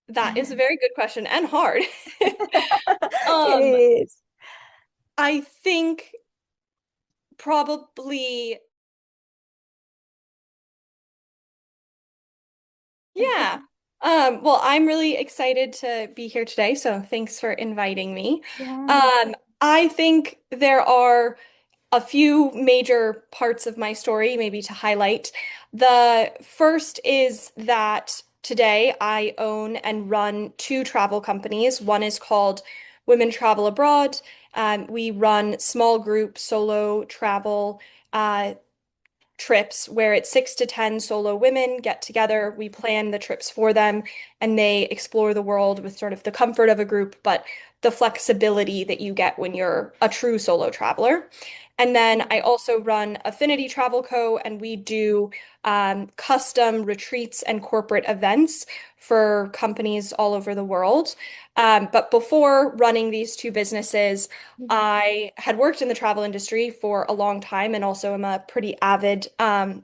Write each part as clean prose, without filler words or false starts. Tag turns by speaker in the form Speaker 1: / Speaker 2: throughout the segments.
Speaker 1: That is a very good question and hard.
Speaker 2: It
Speaker 1: Um,
Speaker 2: is.
Speaker 1: I think probably, yeah. Well, I'm really excited to be here today, so thanks for inviting me.
Speaker 2: Yeah.
Speaker 1: Um, I think there are a few major parts of my story, maybe to highlight. The first is that today I own and run two travel companies. One is called Women Travel Abroad. We run small group solo travel uh, trips where it's 6 to 10 solo women get together. We plan the trips for them and they explore the world with sort of the comfort of a group, but the flexibility that you get when you're a true solo traveler. And then I also run Affinity Travel Co. and we do custom retreats and corporate events for companies all over the world. But before running these two businesses, I had worked in the travel industry for a long time and also am a pretty avid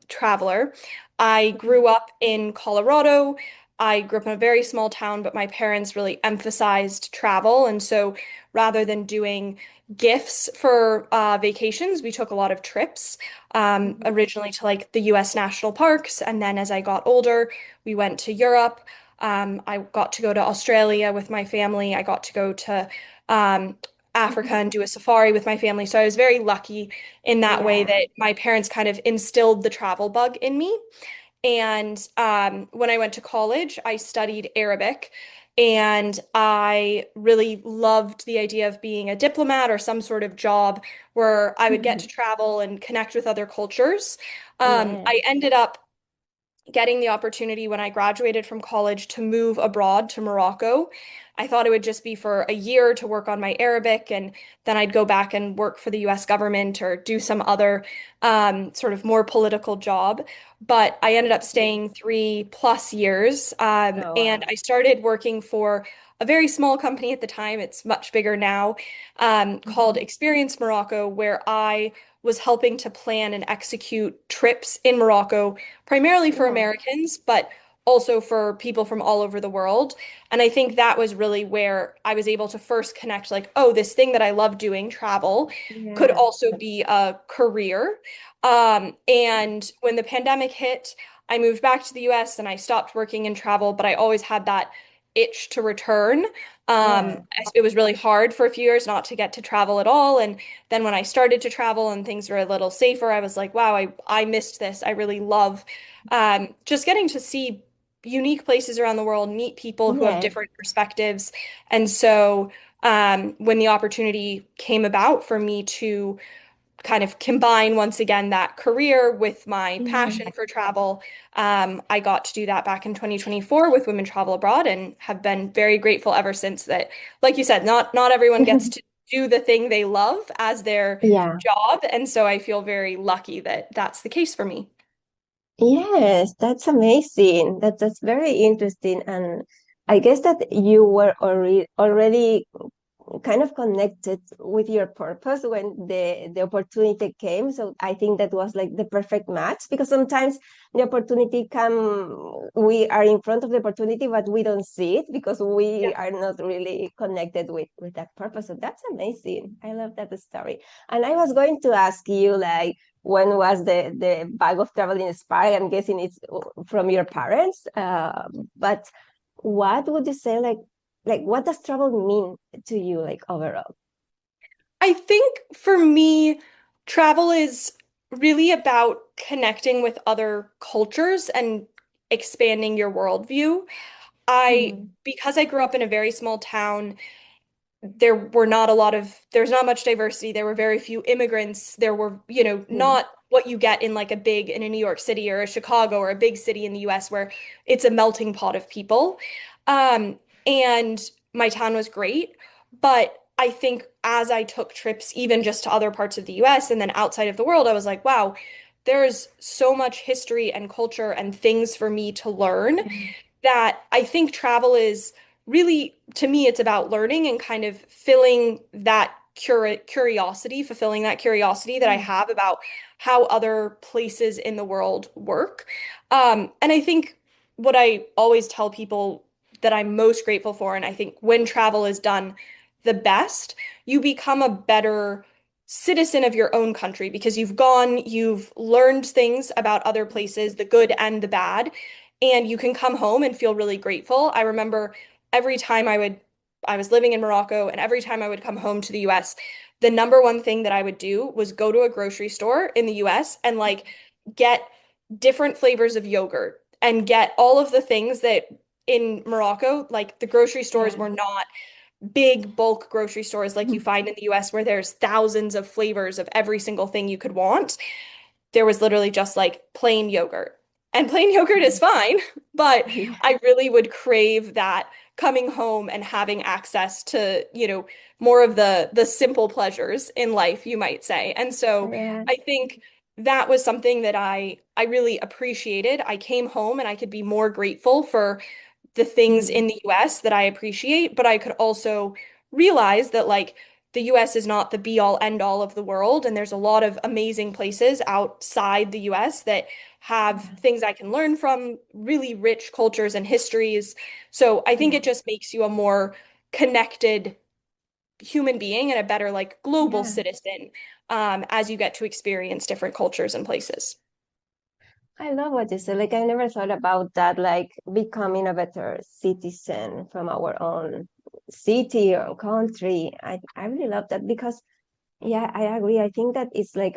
Speaker 1: traveler. I grew up in Colorado. I grew up in a very small town, but my parents really emphasized travel. And so rather than doing gifts for vacations, we took a lot of trips, originally to like the US national parks. And then as I got older, we went to Europe. I got to go to Australia with my family. I got to go to um, Africa and do a safari with my family. So I was very lucky in that way
Speaker 2: Yeah.
Speaker 1: that my parents kind of instilled the travel bug in me. And when I went to college, I studied Arabic. And I really loved the idea of being a diplomat or some sort of job where I would get to
Speaker 2: Mhm.
Speaker 1: travel and connect with other cultures.
Speaker 2: Yeah.
Speaker 1: I ended up getting the opportunity when I graduated from college to move abroad to Morocco. I thought it would just be for a year to work on my Arabic, and then I'd go back and work for the US government or do some other sort of more political job. But I ended up staying 3+ years,
Speaker 2: Oh,
Speaker 1: and
Speaker 2: wow.
Speaker 1: I started working for a very small company at the time. It's much bigger now, called
Speaker 2: Mhm.
Speaker 1: Experience Morocco, where I was helping to plan and execute trips in Morocco primarily for
Speaker 2: Yeah.
Speaker 1: Americans, but also for people from all over the world. And I think that was really where I was able to first connect, like, oh, this thing that I love doing, travel, could
Speaker 2: Yeah.
Speaker 1: also be a career. And when the pandemic hit, I moved back to the US and I stopped working in travel, but I always had that itch to return.
Speaker 2: Yeah.
Speaker 1: It was really hard for a few years not to get to travel at all. And then when I started to travel and things were a little safer, I was like, wow, I missed this. I really love just getting to see unique places around the world, meet people who have
Speaker 2: Yeah.
Speaker 1: different perspectives. And so when the opportunity came about for me to kind of combine once again that career with my
Speaker 2: Yeah.
Speaker 1: passion for travel, I got to do that back in 2024 with Women Travel Abroad and have been very grateful ever since that. Like you said, not everyone gets to do the thing they love as their
Speaker 2: Yeah.
Speaker 1: job. And so I feel very lucky that that's the case for me.
Speaker 2: Yes, that's amazing. That's very interesting. And I guess that you were already kind of connected with your purpose when the opportunity came. So I think that was like the perfect match, because sometimes the opportunity come, we are in front of the opportunity but we don't see it because
Speaker 1: Yeah.
Speaker 2: we are not really connected with that purpose. So that's amazing. I love that story. And I was going to ask you, like, when was the bag of traveling inspired? I'm guessing it's from your parents, but what would you say, like what does travel mean to you, like, overall?
Speaker 1: I think for me, travel is really about connecting with other cultures and expanding your worldview.
Speaker 2: Mm,
Speaker 1: Because I grew up in a very small town, there's not much diversity. There were very few immigrants. There were,
Speaker 2: mm,
Speaker 1: not what you get in like in a New York City or a Chicago or a big city in the US where it's a melting pot of people. And my town was great, but I think as I took trips, even just to other parts of the US and then outside of the world, I was like, wow, there's so much history and culture and things for me to learn
Speaker 2: yeah.
Speaker 1: that I think travel is really, to me, it's about learning and kind of filling that curiosity, fulfilling that curiosity that I
Speaker 2: Mm,
Speaker 1: have about how other places in the world work. And I think what I always tell people that I'm most grateful for. And I think when travel is done the best, you become a better citizen of your own country because you've gone, you've learned things about other places, the good and the bad, and you can come home and feel really grateful. I remember every time I was living in Morocco, and every time I would come home to the US, the number one thing that I would do was go to a grocery store in the US and like get different flavors of yogurt and get all of the things that in Morocco, like the grocery stores
Speaker 2: Yeah.
Speaker 1: were not big bulk grocery stores like you find in the US where there's thousands of flavors of every single thing you could want. There was literally just like plain yogurt. And plain yogurt is fine, but
Speaker 2: Yeah.
Speaker 1: I really would crave that coming home and having access to, more of the simple pleasures in life, you might say. And so
Speaker 2: Yeah.
Speaker 1: I think that was something that I really appreciated. I came home and I could be more grateful for the things
Speaker 2: Mhm.
Speaker 1: in the US that I appreciate, but I could also realize that like the US is not the be all end all of the world, and there's a lot of amazing places outside the US that have
Speaker 2: Yeah.
Speaker 1: things I can learn from, really rich cultures and histories. So I think
Speaker 2: Yeah.
Speaker 1: it just makes you a more connected human being and a better like global
Speaker 2: Yeah.
Speaker 1: citizen as you get to experience different cultures and places.
Speaker 2: I love what you said. Like I never thought about that, like becoming a better citizen from our own city or country. I really love that because yeah, I agree. I think that it's like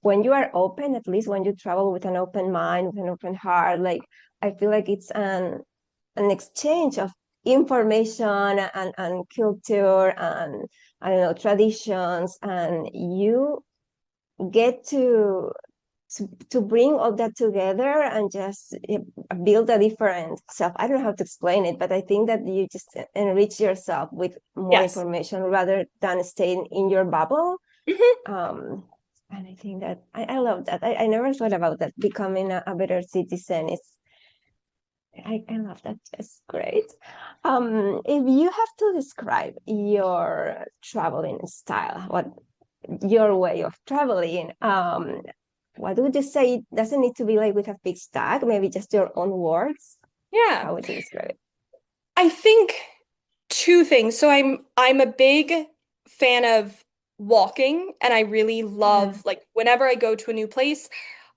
Speaker 2: when you are open, at least when you travel with an open mind, with an open heart, like I feel like it's an exchange of information and culture and I don't know, traditions, and you get to bring all that together and just build a different self. I don't know how to explain it, but I think that you just enrich yourself with more
Speaker 1: Yes.
Speaker 2: information rather than staying in your bubble.
Speaker 1: Mhm.
Speaker 2: um and I think that I love that. I never thought about that, becoming a better citizen. I love that. It's great. If you have to describe your traveling style, what your way of traveling, what would you say? It doesn't need to be like with a fixed tag, maybe just your own words.
Speaker 1: Yeah.
Speaker 2: How would you describe it?
Speaker 1: I think two things. So I'm a big fan of walking and I really
Speaker 2: Yeah.
Speaker 1: love like whenever I go to a new place,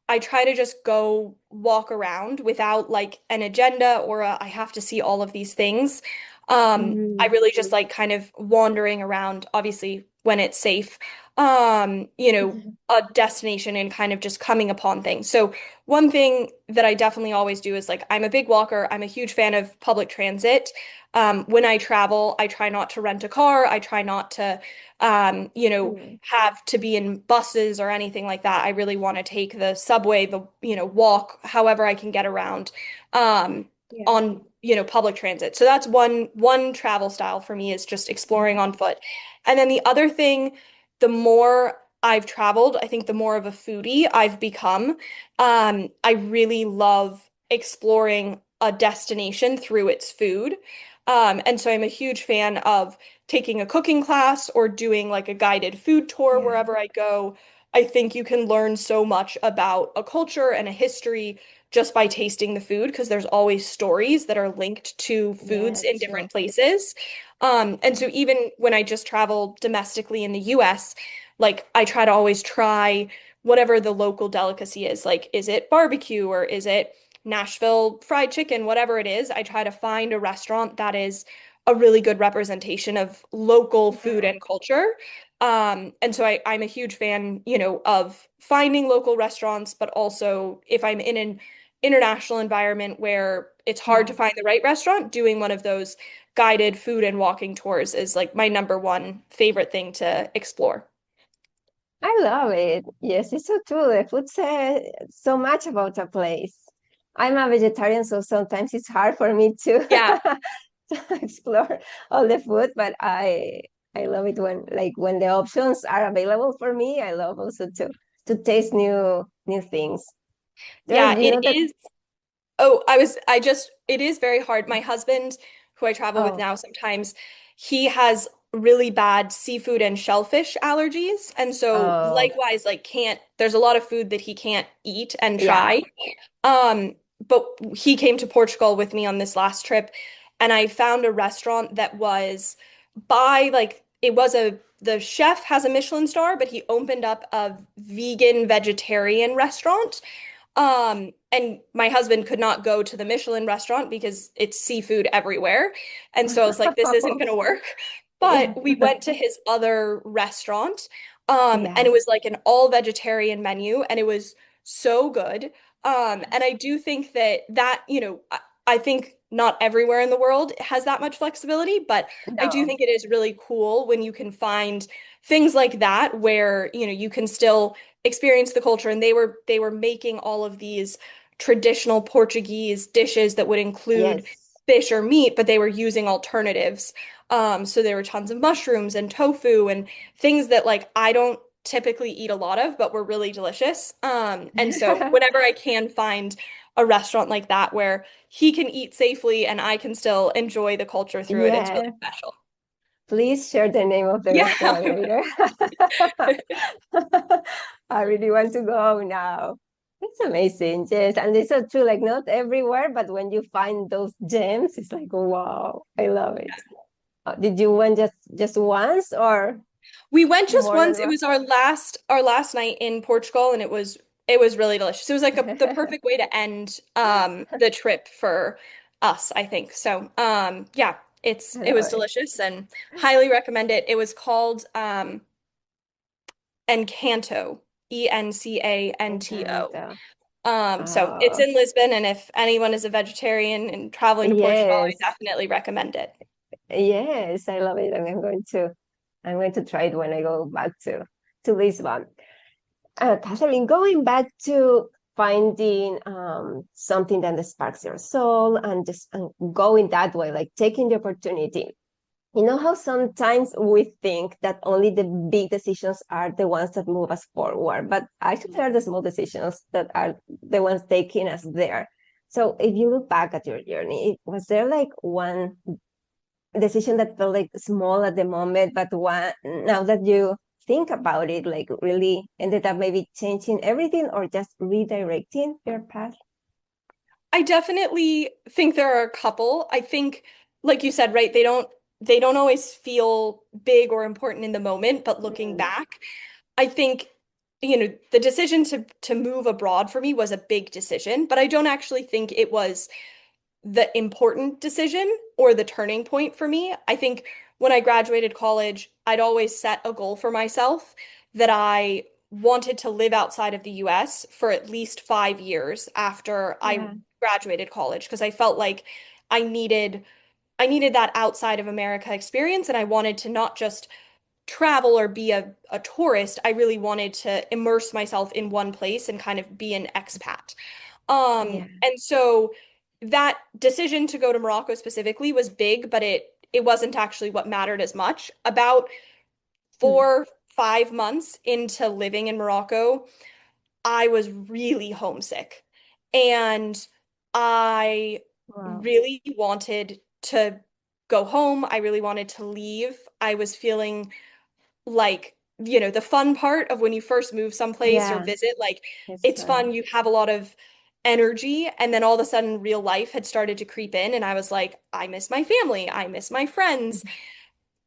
Speaker 1: I try to just go walk around without like an agenda or I have to see all of these things. I
Speaker 2: Mm.
Speaker 1: really just like kind of wandering around, obviously when it's safe, a destination and kind of just coming upon things. So one thing that I definitely always do is like I'm a big walker. I'm a huge fan of public transit. When I travel, I try not to rent a car. I try not to,
Speaker 2: Mm.
Speaker 1: have to be in buses or anything like that. I really want to take the subway, walk, however I can get around, um,
Speaker 2: Yeah.
Speaker 1: on, public transit. So that's one travel style for me is just exploring
Speaker 2: Yeah.
Speaker 1: on foot. And then the other thing, the more I've traveled, I think the more of a foodie I've become. I really love exploring a destination through its food. And so I'm a huge fan of taking a cooking class or doing like a guided food tour
Speaker 2: Yeah.
Speaker 1: wherever I go. I think you can learn so much about a culture and a history just by tasting the food because there's always stories that are linked to foods
Speaker 2: Yeah,
Speaker 1: in
Speaker 2: true.
Speaker 1: different places. And so even when I just travel domestically in the US, like I try to always try whatever the local delicacy is. Like, is it barbecue or is it Nashville fried chicken, whatever it is, I try to find a restaurant that is a really good representation of local food
Speaker 2: Yeah.
Speaker 1: and culture. And so I'm a huge fan, of finding local restaurants, but also if I'm in an international environment where it's hard to
Speaker 2: Yeah.
Speaker 1: find the right restaurant, doing one of those guided food and walking tours is like my number one favorite thing to explore.
Speaker 2: I love it. Yes, it's so true. The food says so much about a place. I'm a vegetarian, so sometimes it's hard for me to
Speaker 1: Yeah.
Speaker 2: to explore all the food, but I love it when the options are available for me. I love also to taste new things. There,
Speaker 1: Yeah,
Speaker 2: you
Speaker 1: it
Speaker 2: know that.
Speaker 1: is. It is very hard. My husband, who I travel with
Speaker 2: Oh,
Speaker 1: now sometimes, he has really bad seafood and shellfish allergies. And so
Speaker 2: oh,
Speaker 1: likewise, like there's a lot of food that he can't eat and
Speaker 2: yeah,
Speaker 1: try. Um, but he came to Portugal with me on this last trip, and I found a restaurant that was by like it was a the chef has a Michelin star, but he opened up a vegan vegetarian restaurant. And my husband could not go to the Michelin restaurant because it's seafood everywhere. And so I was like, this isn't going to work.
Speaker 2: Yeah.
Speaker 1: But we went to his other restaurant, and
Speaker 2: Yeah.
Speaker 1: it was like an all vegetarian menu, and it was so good. And I do think I think not everywhere in the world has that much flexibility, but I do
Speaker 2: No.
Speaker 1: think it is really cool when you can find things like that where, you can still experience the culture. And they were making all of these traditional Portuguese dishes that would include
Speaker 2: Yes.
Speaker 1: fish or meat, but they were using alternatives. So there were tons of mushrooms and tofu and things that like I don't typically eat a lot of, but were really delicious. And so whenever I can find a restaurant like that where he can eat safely and I can still enjoy the culture through it, it's really
Speaker 2: Yeah.
Speaker 1: special.
Speaker 2: Please share the name of the
Speaker 1: Yeah,
Speaker 2: restaurant
Speaker 1: I
Speaker 2: later. I really want to go now. It's amazing, yes. And it's so true, like not everywhere, but when you find those gems, it's like, wow, I love it. Did you went just once or
Speaker 1: We went just
Speaker 2: more
Speaker 1: once.
Speaker 2: than
Speaker 1: It
Speaker 2: once?
Speaker 1: was our last night in Portugal, and it was really delicious. It was like the perfect way to end the trip for us, I think. So yeah,
Speaker 2: I
Speaker 1: it
Speaker 2: love
Speaker 1: was
Speaker 2: it.
Speaker 1: delicious and highly recommend it. It was called Encanto, Encanto.
Speaker 2: Encanto.
Speaker 1: So it's
Speaker 2: Oh,
Speaker 1: in Lisbon, and if anyone is a vegetarian and traveling to Portugal, I
Speaker 2: yes.
Speaker 1: definitely recommend it.
Speaker 2: Yes, I love it. And I'm going to try it when I go back to Lisbon. Catherine, going back to finding something that sparks your soul and just going that way, like taking the opportunity. You know how sometimes we think that only the big decisions are the ones that move us forward, but actually are the small decisions that are the ones taking us there. So if you look back at your journey, was there like one decision that felt like small at the moment, but one now that you think about it, like really ended up maybe changing everything or just redirecting your path?
Speaker 1: I definitely think there are a couple. I think, like you said, right, they don't always feel big or important in the moment, but looking
Speaker 2: Mm,
Speaker 1: back, I think, the decision to move abroad for me was a big decision, but I don't actually think it was the important decision or the turning point for me. I think when I graduated college, I'd always set a goal for myself that I wanted to live outside of the US for at least 5 years after I
Speaker 2: yeah.
Speaker 1: graduated college because I felt like I needed I needed that outside of America experience and I wanted to not just travel or be a tourist. I really wanted to immerse myself in one place and kind of be an expat.
Speaker 2: Yeah.
Speaker 1: And so that decision to go to Morocco specifically was big, but it wasn't actually what mattered as much. About
Speaker 2: Mm.
Speaker 1: 4, 5 months into living in Morocco, I was really homesick. And I
Speaker 2: Wow.
Speaker 1: really wanted to go home. I really wanted to leave. I was feeling like, the fun part of when you first move someplace or
Speaker 2: Yeah,
Speaker 1: visit, like
Speaker 2: it's
Speaker 1: it's fun, you have a lot of energy, and then all of a sudden real life had started to creep in, and I was like, I miss my family, I miss my friends.
Speaker 2: yeah.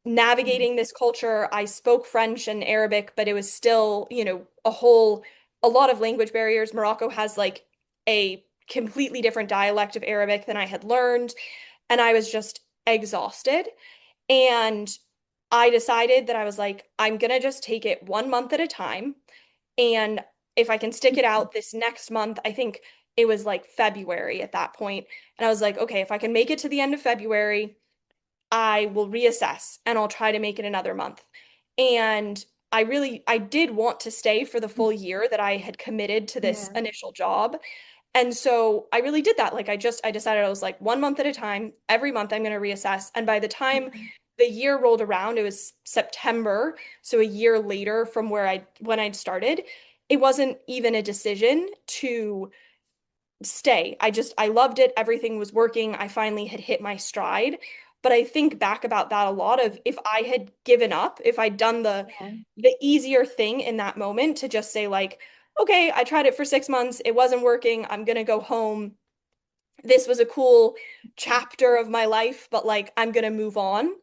Speaker 1: Navigating this culture, I spoke French and Arabic, but it was still, a lot of language barriers. Morocco has like a completely different dialect of Arabic than I had learned, and I was just exhausted. And I decided that I was like, I'm gonna just take it 1 month at a time. And if I can stick it out this next month, I think it was like February at that point. And I was like, okay, if I can make it to the end of February, I will reassess and I'll try to make it another month. And I did want to stay for the full year that I had committed to this
Speaker 2: Yeah.
Speaker 1: initial job. And so I really did that. Like I decided I was like 1 month at a time. Every month I'm going to reassess. And by the time the year rolled around, it was September. So a year later from when I'd started, it wasn't even a decision to stay. I loved it. Everything was working. I finally had hit my stride. But I think back about that a lot of if I had given up, if I'd done the
Speaker 2: Yeah.
Speaker 1: the easier thing in that moment to just say like, okay, I tried it for 6 months, it wasn't working, I'm gonna go home. this was a cool chapter of my life, but like I'm gonna move on,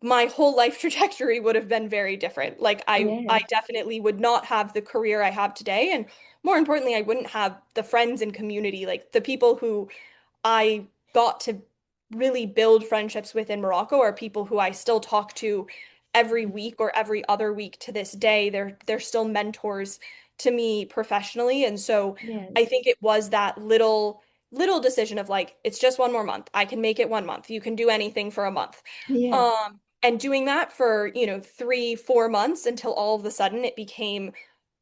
Speaker 1: my whole life trajectory would have been very different. Like I
Speaker 2: Yes.
Speaker 1: definitely would not have the career I have today, and more importantly, I wouldn't have the friends and community, like the people who I got to really build friendships with in Morocco are people who I still talk to every week or every other week to this day. They're still mentors to me professionally. And so I
Speaker 2: Yes.
Speaker 1: think it was that little decision of like, it's just one more month. I can make it one month. You can do anything for a month.
Speaker 2: Yes.
Speaker 1: And doing that for, 3, 4 months until all of a sudden it became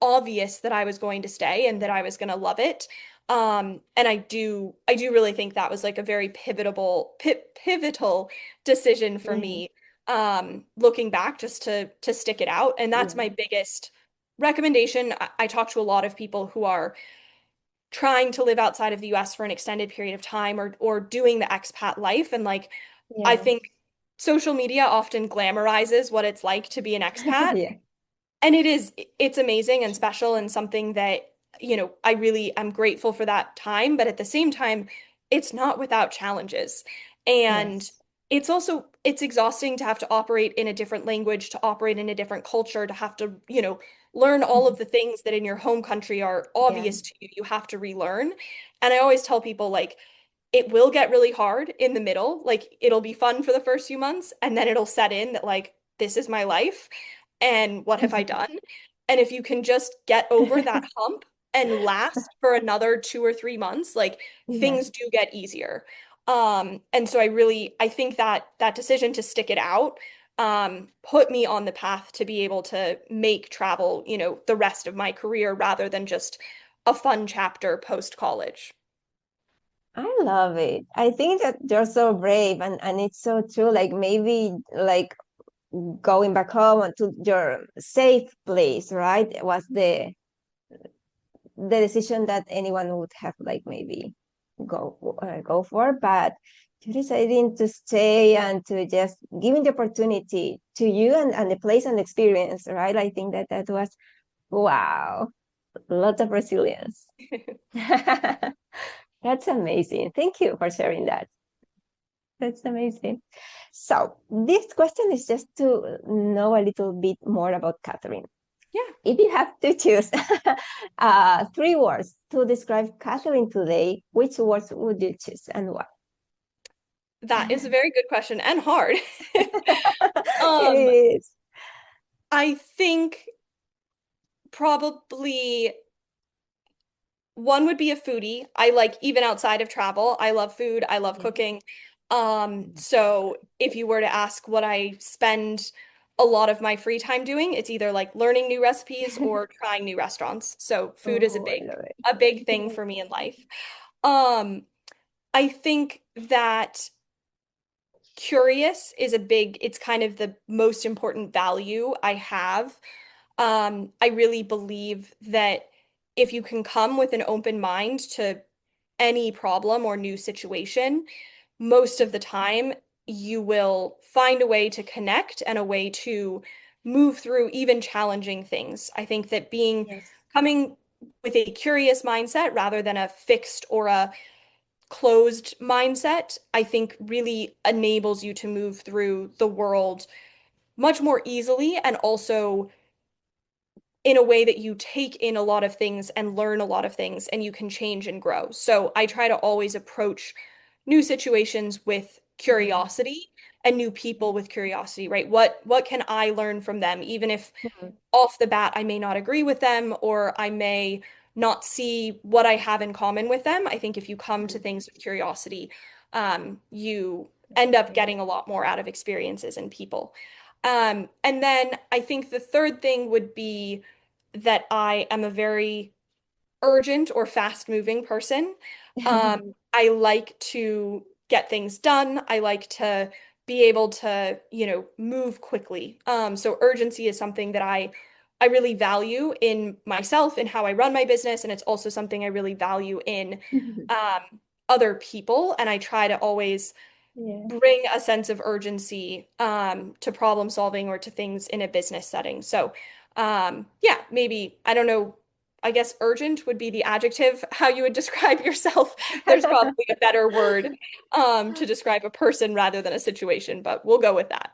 Speaker 1: obvious that I was going to stay and that I was going to love it. And I do really think that was like a very pivotal decision for
Speaker 2: Yes.
Speaker 1: me, looking back just to stick it out. And that's my
Speaker 2: Yes.
Speaker 1: biggest recommendation. I talk to a lot of people who are trying to live outside of the US for an extended period of time or doing the expat life. And like I
Speaker 2: Yes.
Speaker 1: think social media often glamorizes what it's like to be an expat.
Speaker 2: Yeah.
Speaker 1: And it's amazing and special and something that, I really am grateful for that time. But at the same time, it's not without challenges. And
Speaker 2: Yes.
Speaker 1: it's exhausting to have to operate in a different language, to operate in a different culture, to have to, learn all of the things that in your home country are
Speaker 2: Yeah.
Speaker 1: obvious to you. You have to relearn. And I always tell people like, it will get really hard in the middle. Like it'll be fun for the first few months, and then it'll set in that like, this is my life and what have I done? And if you can just get over that hump and last for another 2 or 3 months, like
Speaker 2: Yeah.
Speaker 1: things do get easier. And so I think that that decision to stick it out, put me on the path to be able to make travel, the rest of my career rather than just a fun chapter post college.
Speaker 2: I love it. I think that you're so brave and it's so true. Like maybe like going back home and to your safe place, right? Was the decision that anyone would have like maybe go for, but you deciding to stay and to just giving the opportunity to you and the place and experience, right? I think that that was wow, a lot of resilience. That's amazing. Thank you for sharing that. That's amazing. So this question is just to know a little bit more about Catherine.
Speaker 1: Yeah,
Speaker 2: If you have to choose 3 words to describe Catherine today, which words would you choose and why?
Speaker 1: that is a very good question and hard.
Speaker 2: It
Speaker 1: Um,
Speaker 2: is.
Speaker 1: I think probably one would be a foodie. I like even outside of travel, I love food, I love
Speaker 2: Yeah.
Speaker 1: cooking. So if you were to ask what I spend a lot of my free time doing, it's either like learning new recipes or trying new restaurants. So food is a
Speaker 2: Oh, I
Speaker 1: big
Speaker 2: love it.
Speaker 1: a big thing
Speaker 2: Yeah.
Speaker 1: for me in life. Um, I think that curious is it's kind of the most important value I have. I really believe that if you can come with an open mind to any problem or new situation, most of the time you will find a way to connect and a way to move through even challenging things. I think that
Speaker 2: Yes.
Speaker 1: coming with a curious mindset rather than a fixed or a closed mindset, I think really enables you to move through the world much more easily and also in a way that you take in a lot of things and learn a lot of things and you can change and grow. So I try to always approach new situations with
Speaker 2: Yeah.
Speaker 1: curiosity and new people with curiosity, right? What can I learn from them even if
Speaker 2: Mhm.
Speaker 1: off the bat I may not agree with them or I may not see what I have in common with them. I think if you come to
Speaker 2: Mhm.
Speaker 1: things with curiosity, you end up
Speaker 2: Okay.
Speaker 1: getting a lot more out of experiences and people. And then I think the third thing would be that I am a very urgent or fast moving person. I like to get things done. I like to be able to, move quickly. So urgency is something that I really value in myself and how I run my business, and it's also something I really value in other people. And I try to always
Speaker 2: Yeah.
Speaker 1: bring a sense of urgency to problem solving or to things in a business setting. So, yeah, maybe I don't know I guess urgent would be the adjective, how you would describe yourself. There's probably a better word to describe a person rather than a situation, but we'll go with that.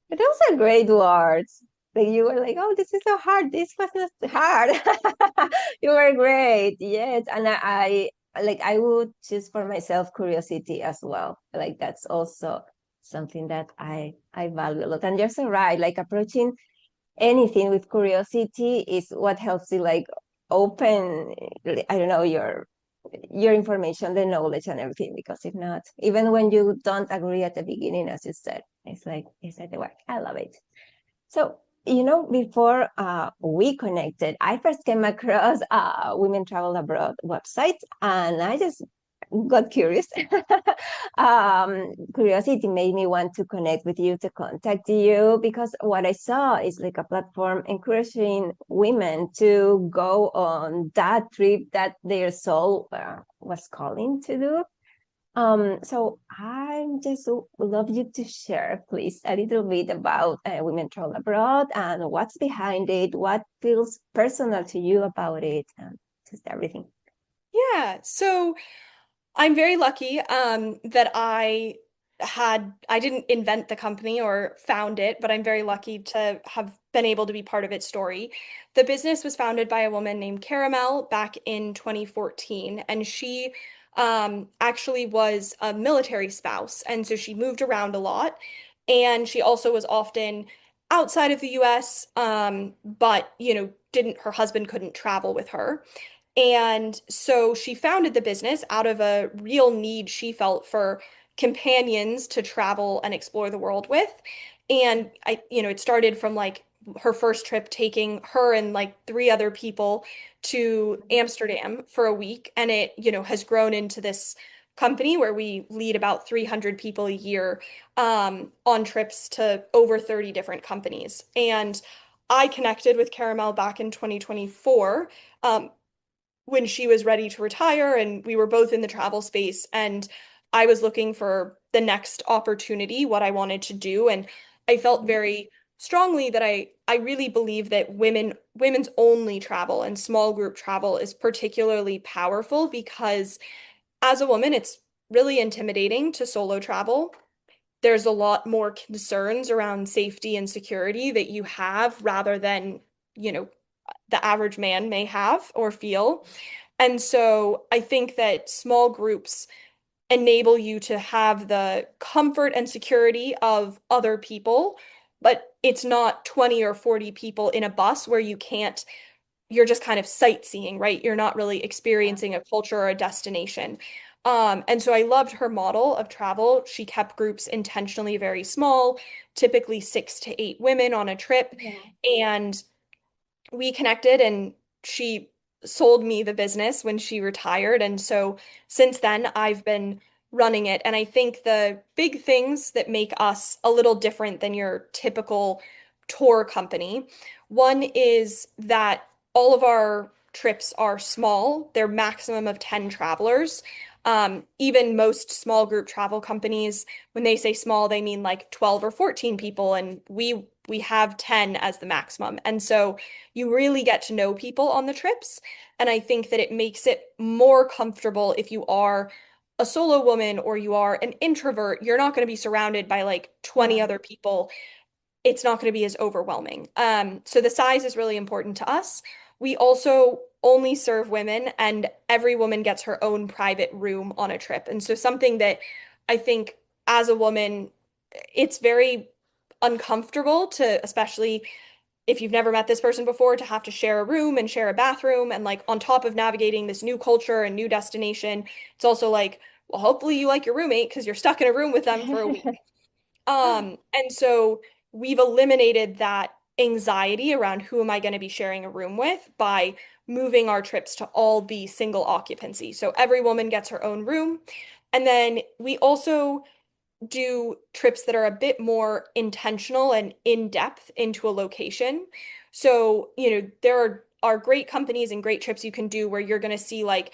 Speaker 2: But those are great words. Like you were like, oh, this is so hard. This was not hard. You were great. Yes. And I would choose for myself curiosity as well. Like that's also something that I value a lot. And you're so right. Like approaching anything with curiosity is what helps you like open, I don't know, your information, the knowledge and everything. Because if not, even when you don't agree at the beginning, as you said, it's like is that the work. I love it. So, before we connected, I first came across Women Travel Abroad website, and I just got curious. Curiosity made me want to connect with you, to contact you, because what I saw is like a platform encouraging women to go on that trip that their soul was calling to do. So I just would love you to share, please, a little bit about Women Travel Abroad and what's behind it, what feels personal to you about it, and just everything.
Speaker 1: Yeah, so I'm very lucky that I didn't invent the company or found it, but I'm very lucky to have been able to be part of its story. The business was founded by a woman named Caramel back in 2014, and she actually was a military spouse, and so she moved around a lot, and she also was often outside of the US, but didn't her husband couldn't travel with her. And so she founded the business out of a real need she felt for companions to travel and explore the world with. And it started from like her first trip taking her and like three other people to Amsterdam for a week. And it, has grown into this company where we lead about 300 people a year on trips to over 30 different companies. And I connected with Caramel back in 2024. When she was ready to retire, and we were both in the travel space, and I was looking for the next opportunity, what I wanted to do. And I felt very strongly that I really believe that women's only travel and small group travel is particularly powerful because as a woman it's really intimidating to solo travel. There's a lot more concerns around safety and security that you have rather than, you know, the average man may have or feel. And so I think that small groups enable you to have the comfort and security of other people, but it's not 20 or 40 people in a bus where you're just kind of sightseeing, right? You're not really
Speaker 2: Yeah.
Speaker 1: experiencing a culture or a destination. And so I loved her model of travel. She kept groups intentionally very small, typically 6 to 8 women on a trip.
Speaker 2: Yeah.
Speaker 1: And we connected and she sold me the business when she retired. And so since then, I've been running it. And I think the big things that make us a little different than your typical tour company, one is that all of our trips are small, they're maximum of 10 travelers. Even most small group travel companies, when they say small, they mean like 12 or 14 people, and we have 10 as the maximum. And so you really get to know people on the trips. And I think that it makes it more comfortable if you are a solo woman or you are an introvert. You're not going to be surrounded by like 20
Speaker 2: Yeah.
Speaker 1: other people. It's not going to be as overwhelming. So the size is really important to us. We also only serve women, and every woman gets her own private room on a trip. And so something that I think as a woman, it's very uncomfortable to, especially if you've never met this person before, to have to share a room and share a bathroom. And like on top of navigating this new culture and new destination, it's also like, well, hopefully you like your roommate because you're stuck in a room with them for a week. And so we've eliminated that anxiety around who am I going to be sharing a room with by moving our trips to all be single occupancy. So every woman gets her own room. And then we also do trips that are a bit more intentional and in depth into a location. So, there are great companies and great trips you can do where you're going to see like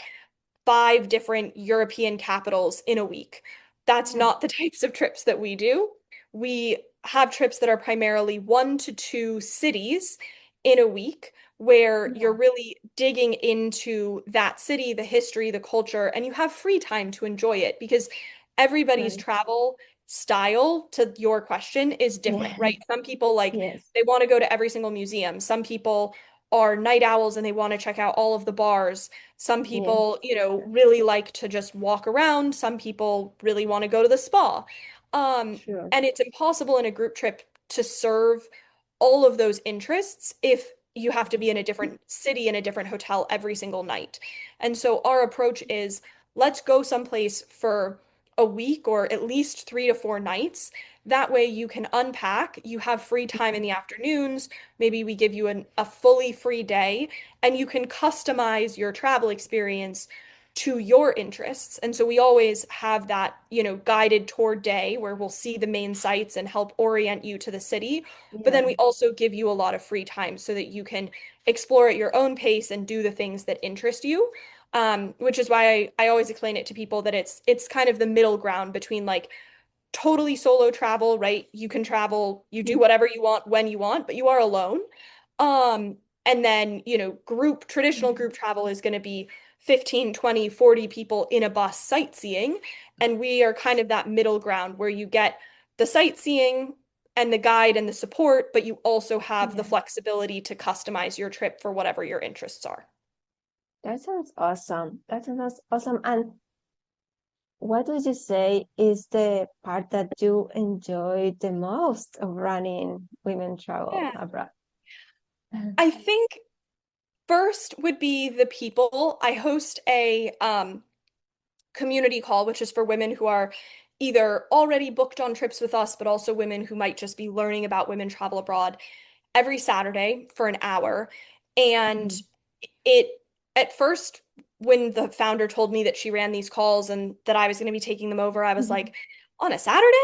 Speaker 1: 5 different European capitals in a week. That's
Speaker 2: Yeah.
Speaker 1: not the types of trips that we do. We have trips that are primarily 1 to 2 cities in a week where you're
Speaker 2: Yeah,
Speaker 1: really digging into that city, the history, the culture, and you have free time to enjoy it because everybody's
Speaker 2: right.
Speaker 1: travel style, to your question, is different,
Speaker 2: Yeah,
Speaker 1: right? Some people like
Speaker 2: yes,
Speaker 1: they want to go to every single museum. Some people are night owls and they want to check out all of the bars. Some
Speaker 2: yes,
Speaker 1: people, really like to just walk around. Some people really want to go to the spa. Um,
Speaker 2: sure.
Speaker 1: and it's impossible in a group trip to serve all of those interests if you have to be in a different city in a different hotel every single night. And so our approach is let's go someplace for a week or at least 3 to 4 nights. That way you can unpack, you have free time in the afternoons. Maybe we give you a fully free day and you can customize your travel experience to your interests. And so we always have that, guided tour day where we'll see the main sites and help orient you to the city. But then
Speaker 2: Yeah,
Speaker 1: we also give you a lot of free time so that you can explore at your own pace and do the things that interest you. Which is why I always explain it to people that it's kind of the middle ground between like totally solo travel, right? You can travel, you do whatever you want when you want, but you are alone. And then, traditional group travel is going to be 15, 20, 40 people in a bus sightseeing. And we are kind of that middle ground where you get the sightseeing and the guide and the support, but you also have the
Speaker 2: yeah.
Speaker 1: flexibility to customize your trip for whatever your interests are.
Speaker 2: That sounds awesome. That sounds awesome. And what would you say is the part that you enjoy the most of running Women Travel
Speaker 1: Yeah.
Speaker 2: Abroad?
Speaker 1: I think first would be the people. I host a community call, which is for women who are either already booked on trips with us, but also women who might just be learning about women travel abroad every Saturday for an hour. And
Speaker 2: Mhm.
Speaker 1: it, at first, when the founder told me that she ran these calls and that I was going to be taking them over, I was like, on a Saturday?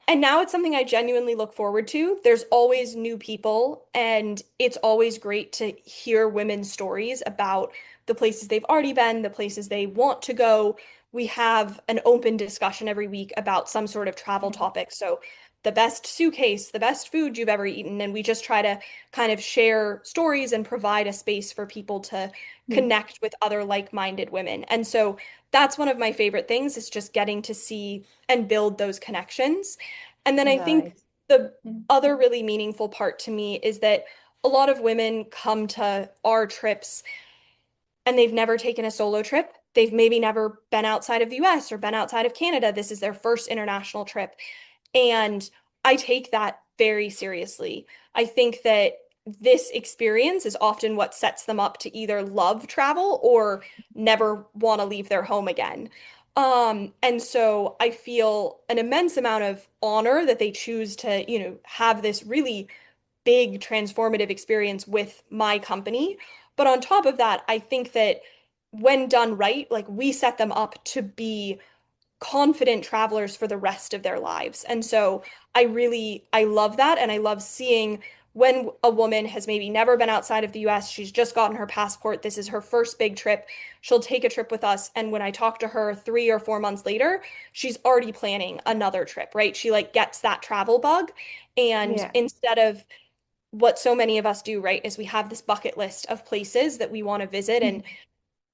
Speaker 1: And now it's something I genuinely look forward to. There's always new people, and it's always great to hear women's stories about the places they've already been, the places they want to go. We have an open discussion every week about some sort of travel
Speaker 2: Yeah.
Speaker 1: topic. So, the best suitcase, the best food you've ever eaten, and we just try to kind of share stories and provide a space for people to
Speaker 2: Mhm.
Speaker 1: connect with other like-minded women. And so that's one of my favorite things is just getting to see and build those connections. And then I think
Speaker 2: Right.
Speaker 1: the
Speaker 2: Yeah.
Speaker 1: other really meaningful part to me is that a lot of women come to our trips and they've never taken a solo trip. They've maybe never been outside of the US or been outside of Canada. This is their first international trip. And I take that very seriously. I think that this experience is often what sets them up to either love travel or never want to leave their home again. And so I feel an immense amount of honor that they choose to, have this really big transformative experience with my company. But on top of that, I think that when done right, like we set them up to be confident travelers for the rest of their lives. And so I love that and I love seeing when a woman has maybe never been outside of the US, she's just gotten her passport, this is her first big trip, she'll take a trip with us and when I talk to her 3 or 4 months later, she's already planning another trip, right? She like gets that travel bug and
Speaker 2: Yeah.
Speaker 1: instead of what so many of us do, right, is we have this bucket list of places that we want to visit and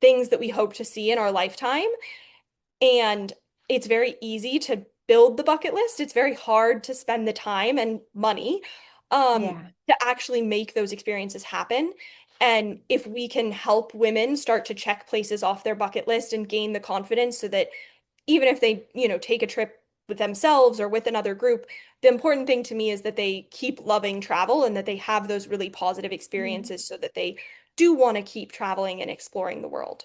Speaker 1: things that we hope to see in our lifetime. And it's very easy to build the bucket list. It's very hard to spend the time and money
Speaker 2: Yeah.
Speaker 1: to actually make those experiences happen. And if we can help women start to check places off their bucket list and gain the confidence so that even if they, take a trip with themselves or with another group, the important thing to me is that they keep loving travel and that they have those really positive
Speaker 2: Yeah.
Speaker 1: experiences so that they do want to keep traveling and exploring the world.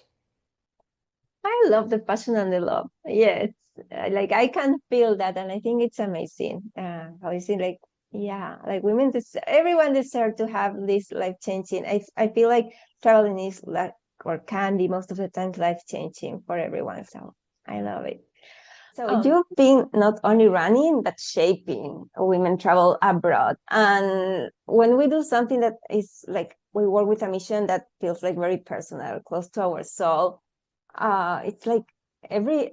Speaker 2: I love the passion and the love. Yes, like I can feel that, and I think it's amazing. How is it like? Yeah, like women, everyone deserves to have this life changing. I feel like traveling is like or can be most of the time life changing for everyone. So I love it. So
Speaker 1: Um,
Speaker 2: you've been not only running but shaping women travel abroad. And when we do something that is like we work with a mission that feels like very personal, close to our soul, it's like every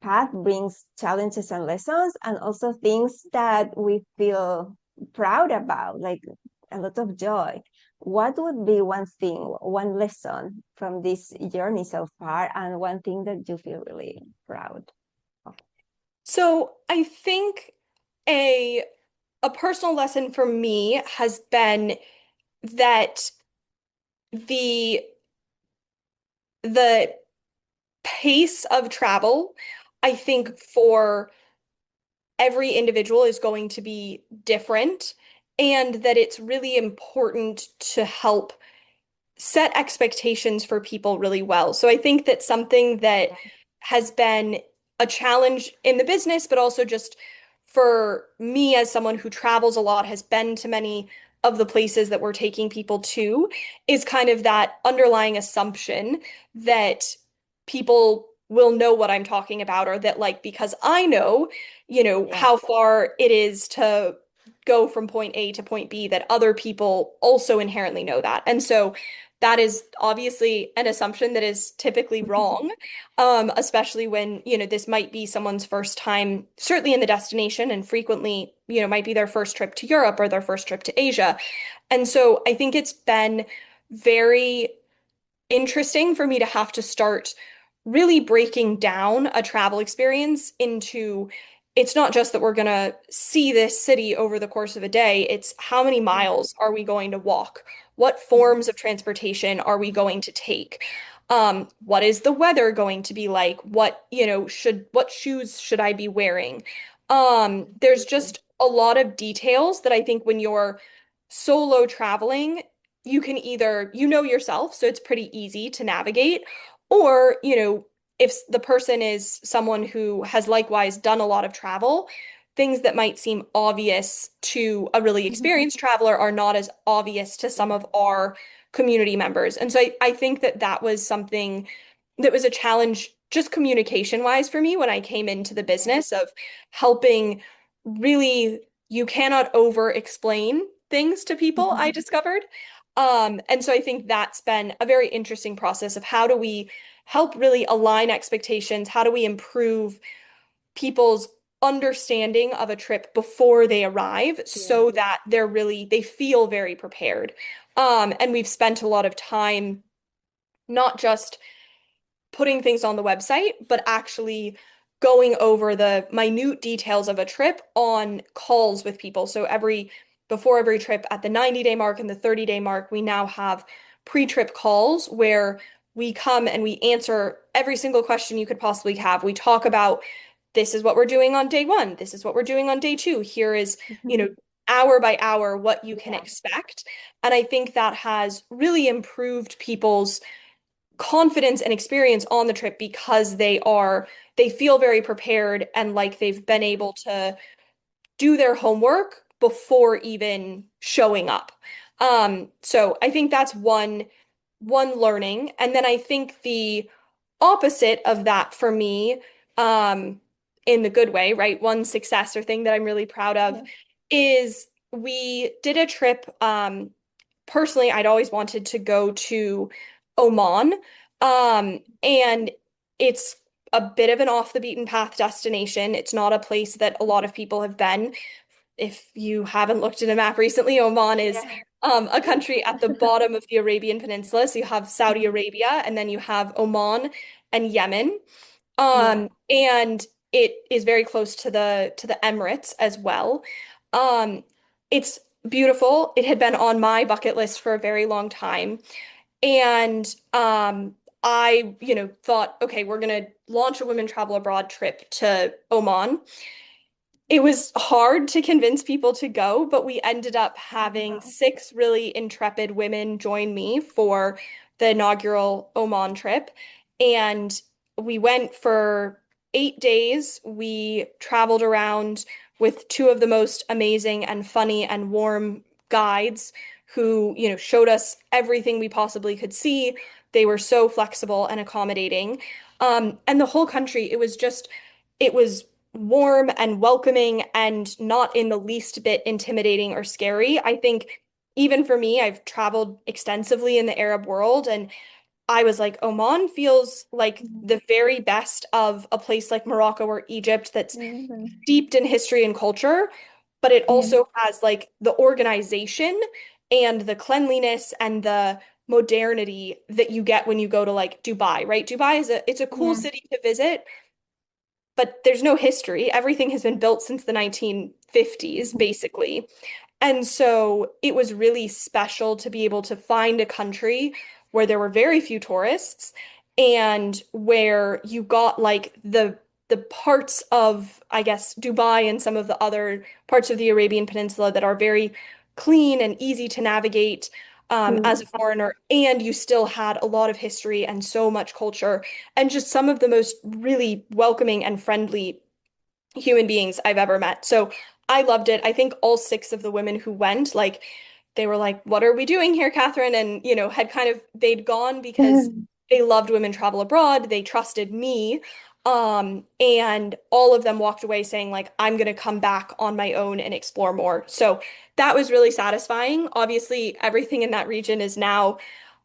Speaker 2: path brings challenges and lessons and also things that we feel proud about, like a lot of joy. What would be one thing, one lesson from this journey so far, and one thing that you feel really proud of?
Speaker 1: So I think a a personal lesson for me has been that the the pace of travel, I think for every individual is going to be different, and that it's really important to help set expectations for people really well. So I think that something that has been a challenge in the business, but also just for me as someone who travels a lot, has been to many of the places that we're taking people to, is kind of that underlying assumption that people will know what I'm talking about, or that like because I know,
Speaker 2: Yeah,
Speaker 1: how far it is to go from point A to point B, that other people also inherently know that. And so that is obviously an assumption that is typically wrong, especially when, this might be someone's first time, certainly in the destination, and frequently, might be their first trip to Europe or their first trip to Asia. And so I think it's been very interesting for me to have to start really breaking down a travel experience into it's not just that we're going to see this city over the course of a day, it's how many
Speaker 2: yeah,
Speaker 1: miles are we going to walk? What forms of transportation are we going to take? What is the weather going to be like? What shoes should I be wearing? There's just a lot of details that I think when you're solo traveling, you can either, yourself, so it's pretty easy to navigate, or, if the person is someone who has likewise done a lot of travel, things that might seem obvious to a really experienced traveler are not as obvious to some
Speaker 2: yeah,
Speaker 1: of our community members. And so I think that that was something that was a challenge just communication wise for me when I came into the business of helping really, you cannot over explain things to people, I discovered. And so I think that's been a very interesting process of how do we help really align expectations? How do we improve people's understanding of a trip before they arrive
Speaker 2: yeah,
Speaker 1: so that they feel very prepared. And we've spent a lot of time not just putting things on the website, but actually going over the minute details of a trip on calls with people. So before every trip at the 90-day mark and the 30-day mark, we now have pre-trip calls where we come and we answer every single question you could possibly have. We talk about this is what we're doing on day one. This is what we're doing on day two. Here is, hour by hour what you can
Speaker 2: yeah,
Speaker 1: expect. And I think that has really improved people's confidence and experience on the trip because they feel very prepared and like they've been able to do their homework before even showing up. So I think that's one learning. And then I think the opposite of that for me, um, in the good way, right? One success or thing that I'm really proud of
Speaker 2: yeah,
Speaker 1: is we did a trip. Personally, I'd always wanted to go to Oman. And it's a bit of an off the beaten path destination. It's not a place that a lot of people have been. If you haven't looked at a map recently, Oman is
Speaker 2: yeah,
Speaker 1: a country at the bottom of the Arabian Peninsula. So you have Saudi Arabia, and then you have Oman and Yemen.
Speaker 2: yeah,
Speaker 1: And it is very close to the Emirates as well. Um, it's beautiful. It had been on my bucket list for a very long time. And I, thought, okay, we're gonna launch a women travel abroad trip to Oman. It was hard to convince people to go, but we ended up having
Speaker 2: wow,
Speaker 1: six really intrepid women join me for the inaugural Oman trip. And we went for 8 days. We traveled around with two of the most amazing and funny and warm guides who, showed us everything we possibly could see. They were so flexible and accommodating. And the whole country, it was warm and welcoming and not in the least bit intimidating or scary. I think even for me, I've traveled extensively in the Arab world, and I was like, Oman feels like the very best of a place like Morocco or Egypt that's
Speaker 2: mhm,
Speaker 1: steeped in history and culture, but it
Speaker 2: yeah,
Speaker 1: also has like the organization and the cleanliness and the modernity that you get when you go to like Dubai, right? Dubai is it's a cool
Speaker 2: Yeah.
Speaker 1: city to visit, but there's no history. Everything has been built since the 1950s, basically. And so it was really special to be able to find a country where there were very few tourists and where you got like the parts of, I guess, Dubai and some of the other parts of the Arabian Peninsula that are very clean and easy to navigate as a
Speaker 2: Mm.
Speaker 1: foreigner. And you still had a lot of history and so much culture and just some of the most really welcoming and friendly human beings I've ever met. So I loved it. I think all six of the women who went, like, they were like, "What are we doing here, Catherine?" And, had kind of, they'd gone because they loved women travel abroad. They trusted me. And all of them walked away saying, like, I'm going to come back on my own and explore more. So that was really satisfying. Obviously, everything in that region is now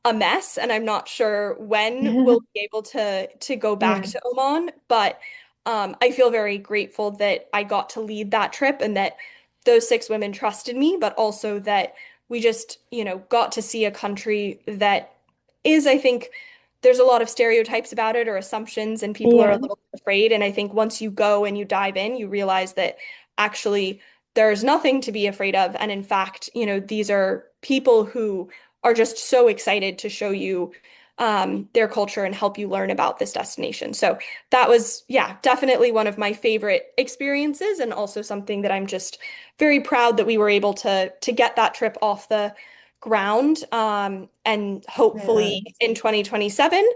Speaker 1: a mess, and I'm not sure when we'll be able to go back
Speaker 2: Yeah.
Speaker 1: to Oman, but I feel very grateful that I got to lead that trip and that those six women trusted me, but also that we just, got to see a country that is, I think, there's a lot of stereotypes about it or assumptions, and people are a
Speaker 2: Yeah.
Speaker 1: little afraid. And I think once you go and you dive in, you realize that actually there's nothing to be afraid of. And in fact, these are people who are just so excited to show you their culture and help you learn about this destination. So that was, yeah, definitely one of my favorite experiences, and also something that I'm just very proud that we were able to get that trip off the ground. And hopefully in 2027,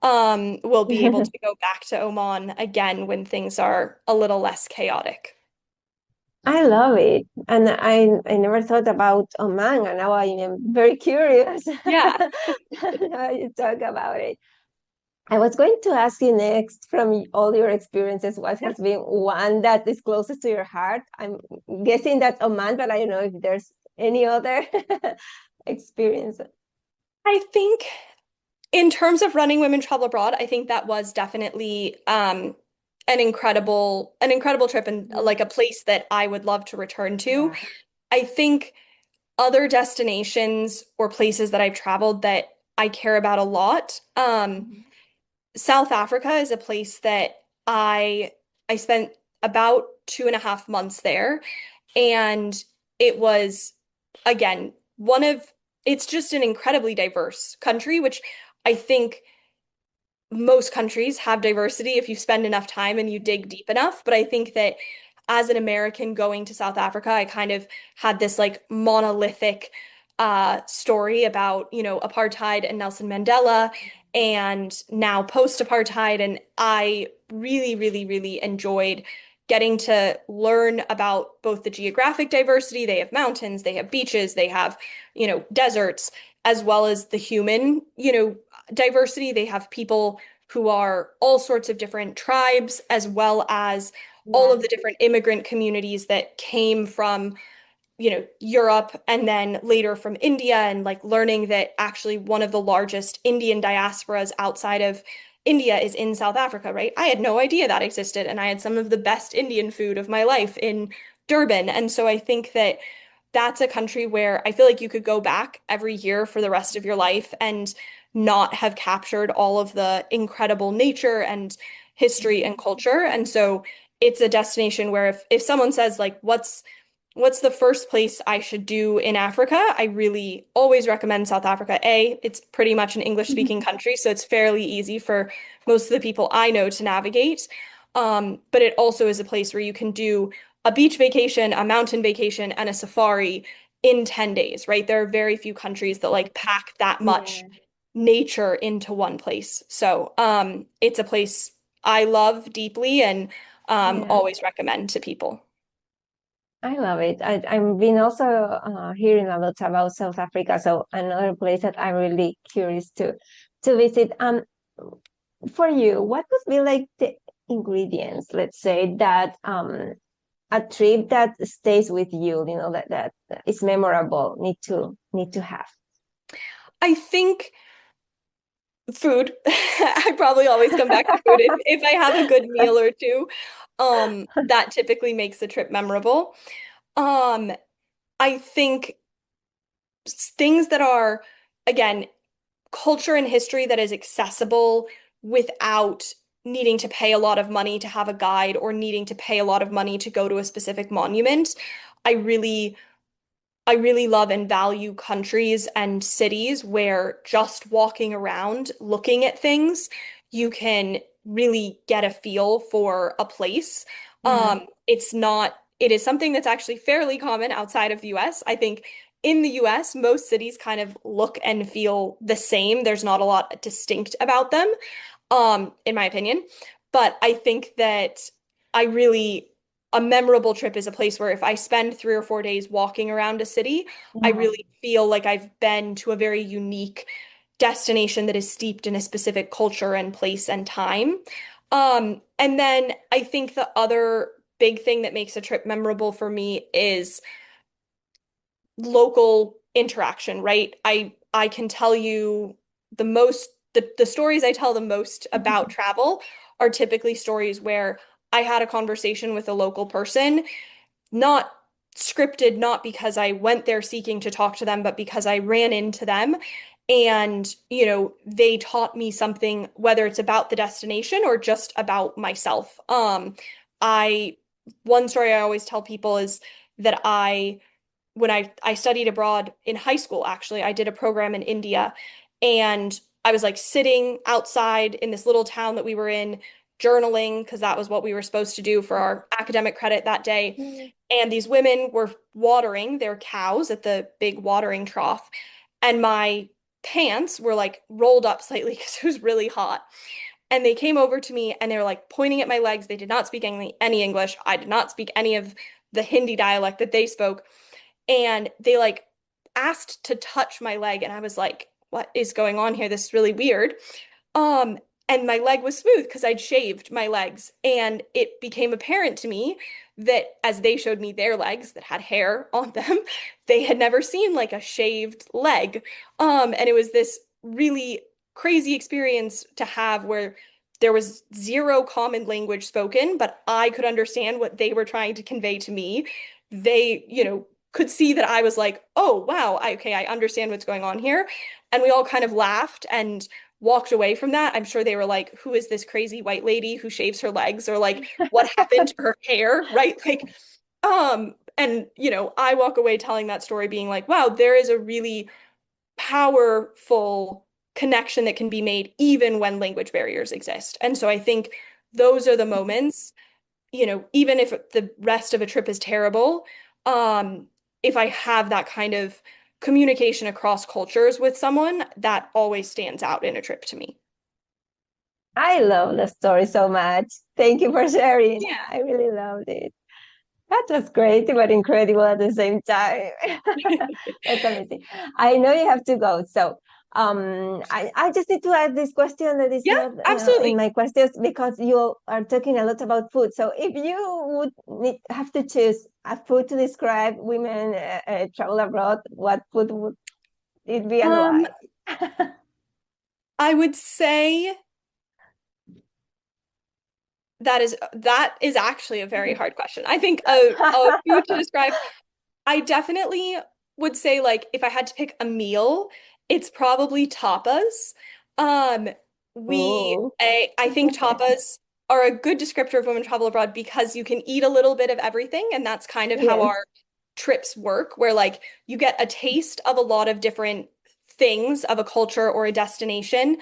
Speaker 1: we'll be able
Speaker 2: Yeah.
Speaker 1: to go back to Oman again when things are a little less chaotic.
Speaker 2: I love it. And I never thought about Oman, and now I am very curious.
Speaker 1: Yeah.
Speaker 2: Now you talk about it. I was going to ask you next, from all your experiences, what has been one that is closest to your heart? I'm guessing that's Oman, but I don't know if there's any other experience.
Speaker 1: I think in terms of running women travel abroad, I think that was definitely an incredible trip and like a place that I would love to return to.
Speaker 2: Yeah.
Speaker 1: I think other destinations or places that I've traveled that I care about a lot. South Africa is a place that I spent about 2.5 months there, and it was again one of it's just an incredibly diverse country, which I think most countries have diversity if you spend enough time and you dig deep enough. But I think that as an American going to South Africa, I kind of had this like monolithic story about, apartheid and Nelson Mandela and now post-apartheid. And I really, really, really enjoyed getting to learn about both the geographic diversity. They have mountains, they have beaches, they have, deserts, as well as the human, diversity. They have people who are all sorts of different tribes, as well as all
Speaker 2: Yeah.
Speaker 1: of the different immigrant communities that came from, Europe and then later from India, and like learning that actually one of the largest Indian diasporas outside of India is in South Africa, right? I had no idea that existed, and I had some of the best Indian food of my life in Durban. And so I think that that's a country where I feel like you could go back every year for the rest of your life and not have captured all of the incredible nature and history and culture. And so it's a destination where if someone says like what's the first place I should do in Africa, I really always recommend South Africa. It's pretty much an English-speaking country, so it's fairly easy for most of the people I know to navigate. But it also is a place where you can do a beach vacation, a mountain vacation, and a safari in 10 days, right? There are very few countries that like pack that much
Speaker 2: Yeah.
Speaker 1: nature into one place. So it's a place I love deeply and
Speaker 2: Yeah.
Speaker 1: always recommend to people.
Speaker 2: I love it. I've been also hearing a lot about South Africa, so another place that I'm really curious to visit. For you, what would be like the ingredients, let's say, that a trip that stays with you, that is memorable, need to have.
Speaker 1: I think food. I probably always come back to food. If I have a good meal or two, that typically makes the trip memorable. Um, I think things that are, again, culture and history that is accessible without needing to pay a lot of money to have a guide or needing to pay a lot of money to go to a specific monument. I really I really love and value countries and cities where just walking around, looking at things, you can really get a feel for a place.
Speaker 2: Yeah.
Speaker 1: It is something that's actually fairly common outside of the US. I think in the US, most cities kind of look and feel the same. There's not a lot distinct about them, in my opinion. But I think that I really, a memorable trip is a place where if I spend 3 or 4 days walking around a city, I
Speaker 2: Yeah.
Speaker 1: really feel like I've been to a very unique destination that is steeped in a specific culture and place and time. And then I think the other big thing that makes a trip memorable for me is local interaction, right? I can tell you the stories I tell the most about travel are typically stories where I had a conversation with a local person, not scripted, not because I went there seeking to talk to them, but because I ran into them and, they taught me something, whether it's about the destination or just about myself. I One story I always tell people is that when I studied abroad in high school, actually, I did a program in India, and I was like sitting outside in this little town that we were in, journaling because that was what we were supposed to do for our academic credit that day. And these women were watering their cows at the big watering trough, and my pants were like rolled up slightly because it was really hot. And they came over to me and they were like pointing at my legs. They did not speak any English. I did not speak any of the Hindi dialect that they spoke, and they like asked to touch my leg, and I was like, what is going on here? This is really weird. Um, and my leg was smooth because I'd shaved my legs, and it became apparent to me that as they showed me their legs that had hair on them, they had never seen like a shaved leg. And it was this really crazy experience to have where there was zero common language spoken, but I could understand what they were trying to convey to me. They, could see that I was like, oh, wow, okay, I understand what's going on here. And we all kind of laughed and walked away from that. I'm sure they were like, who is this crazy white lady who shaves her legs? Or like, what happened to her hair? Right? And I walk away telling that story being like, wow, there is a really powerful connection that can be made even when language barriers exist. And so I think those are the moments, even if the rest of a trip is terrible, if I have that kind of communication across cultures with someone, that always stands out in a trip to me.
Speaker 2: I love the story so much. Thank you for sharing.
Speaker 1: Yeah.
Speaker 2: I really loved it. That was great, but incredible at the same time. That's amazing. I know you have to go, so I just need to ask this question that is
Speaker 1: Yeah,
Speaker 2: not in
Speaker 1: absolutely.
Speaker 2: my questions because you are talking a lot about food. So if you have to choose a food to describe women travel abroad, what food would it be and
Speaker 1: Um,
Speaker 2: why?
Speaker 1: I would say that is actually a very hard question. I think a food to describe, I definitely would say like if I had to pick a meal, it's probably tapas. Um,
Speaker 2: Oh,
Speaker 1: I think tapas are a good descriptor of women travel abroad because you can eat a little bit of everything, and that's kind of how
Speaker 2: yes.
Speaker 1: our trips work, where like you get a taste of a lot of different things of a culture or a destination,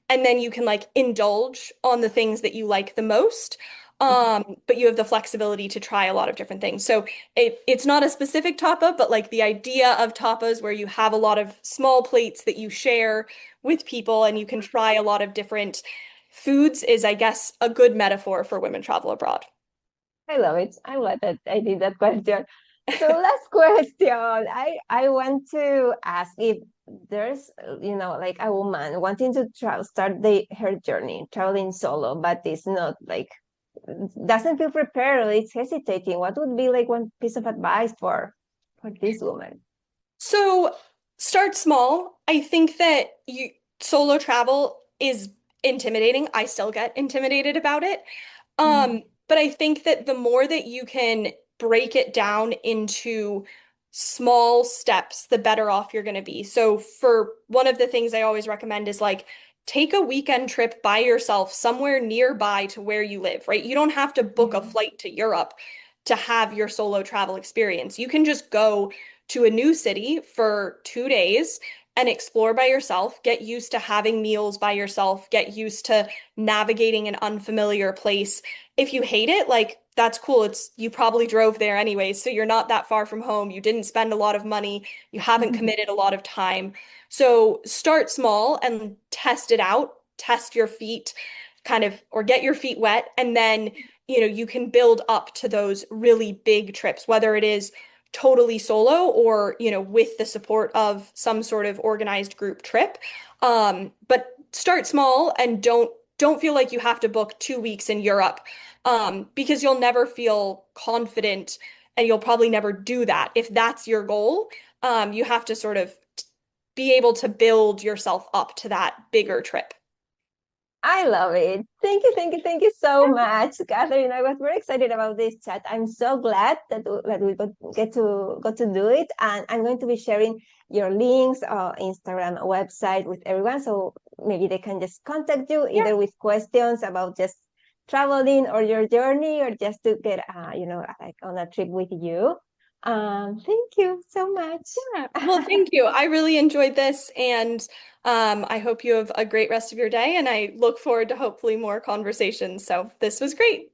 Speaker 1: and then you can like indulge on the things that you like the most. But you have the flexibility to try a lot of different things. So it's not a specific tapa, but like the idea of tapas where you have a lot of small plates that you share with people and you can try a lot of different foods is, I guess, a good metaphor for women travel abroad.
Speaker 2: I love it. I love that I did that question. So last question. I want to ask if there's like a woman wanting to start her journey traveling solo, but it's not like doesn't feel prepared or it's hesitating. What would be like one piece of advice for this woman?
Speaker 1: So start small. I think that you solo travel is intimidating. I still get intimidated about it.
Speaker 2: Mm.
Speaker 1: But I think that the more that you can break it down into small steps, the better off you're going to be. So for one of the things I always recommend is like take a weekend trip by yourself somewhere nearby to where you live, right? You don't have to book a
Speaker 2: Yeah.
Speaker 1: flight to Europe to have your solo travel experience. You can just go to a new city for 2 days and explore by yourself, get used to having meals by yourself, get used to navigating an unfamiliar place. If you hate it, like that's cool. It's you probably drove there anyways, so you're not that far from home. You didn't spend a lot of money. You haven't committed a lot of time. So start small and test it out. Test your feet, kind of, or get your feet wet, and then, you can build up to those really big trips, whether it is totally solo or, with the support of some sort of organized group trip. But start small and don't feel like you have to book 2 weeks in Europe, because you'll never feel confident and you'll probably never do that. If that's your goal, you have to sort of be able to build yourself up to that bigger trip.
Speaker 2: I love it. Thank you so much, Catherine. I was very excited about this chat. I'm so glad that we got to do it, and I'm going to be sharing your links, Instagram, website with everyone, so maybe they can just contact you
Speaker 1: Yeah.
Speaker 2: either with questions about just traveling or your journey, or just to get, like on a trip with you. Thank you so much.
Speaker 1: Yeah. Well, thank you. I really enjoyed this, and I hope you have a great rest of your day, and I look forward to hopefully more conversations. So this was great.